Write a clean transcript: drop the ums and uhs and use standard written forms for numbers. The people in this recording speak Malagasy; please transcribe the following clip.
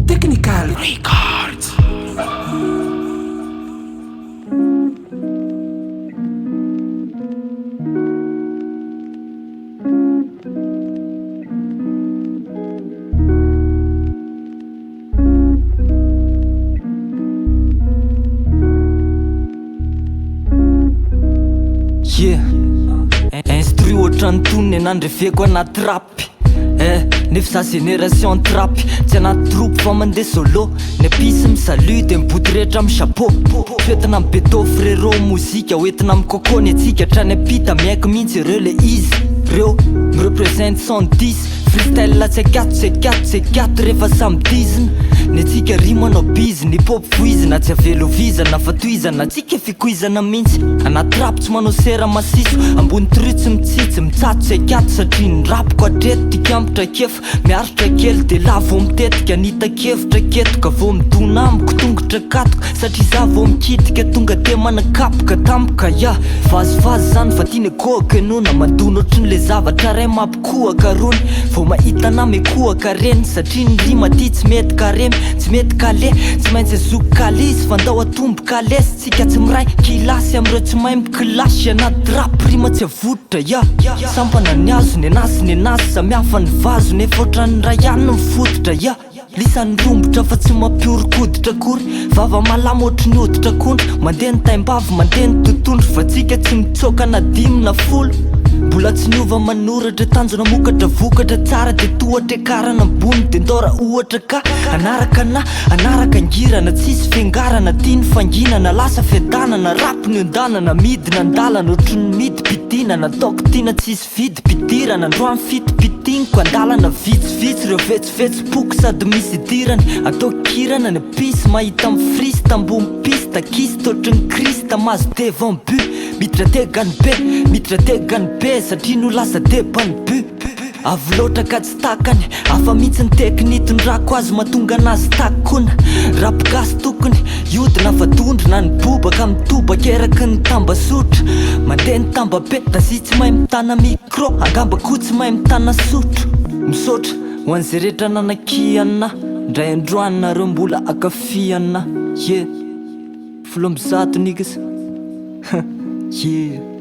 Technical Records. Yeah, instru oatra ny tonony nandrefeko anaty rapy nefa za génération trapy tsy anaty troupe fa mandeha solo ny apisy misalut de miboty rehetra amy chapeau fetina amy beto frérot mozika hoentina amy kokony atsika trany apita miaiky mihitsy ireo le izy reo mirepresente 110 freestyle tsy akato rehefa samedizina ny atsika ry manao bizy ny pop voizina tsy avelovizana fa toizana atsika fikoizana mihitsy anaty rapy tsy manao sera masiso ambony trutsy mitsitsy mitsato tsy akato satria ny rapiko atreto tikambatra kefa miaritra kely de la vo mitetika nitakevitra ketoka vo midona amiko tongotra katoko satria za vo mikitika tonga de manakapoka tampoka ya vazivazy zany fa tiany akohaka enona mandona ohatry le zavatra ray mampikohaka rony vo mahita na mekohaka reny satria ny rima ty tsy mety karemy tsy mety kale tsy maintsy azoko kalisy fandao atombo kalesy tsika tsy miray kilasy amreo tsy mahay mikilasy anaty rapy rima tsy avototra ya sampana ny azo ny anasy ny anasy samihafa ny vazo nefa ohatrany ray ihany mifototra ya lisan'ny rombotra fa tsy mampiorokoditra akory vava malama ohatry ny hoditra akondro mandeha ny taimbavy mandeha ny totondro fa tsika tsy mitsoka na dimy na folo mbola tsy niova manoratra tanjona mokatra vokatra tsara de tohatra karana ambony de ndora ohatra ka anaraka angirana tsisy fiangarana tiany fanginana lasa fiadanana rapy ny ondanana midina andalana ohatry ny midy pidinana taoko tiana tsisy vidy pidirana androany fitipitiniko andalana vitsivitsy reo vetsivetsy-poko sady misy idirany atao kirana ny pisy mahita amy frisy tambony pisy takisy tohatry ny krista mazo devant but miditra tegany be satria no lasa debany bu avy loatra ka tsy takany afa mihitsy ny teknitondrako azy mahatonga anazy takona rapy gasy tokony iodina fa tondrona ny bobaka mitobaka eraky ny tambasotra mandeha ny tamba be da zy tsy mahay mitana micro angamba ko tsy mahay mitana sotro misotra ho an'izay rehetra nanakiana ndray androanynareo mbola akafiana ye folo ambizato nigasa yeah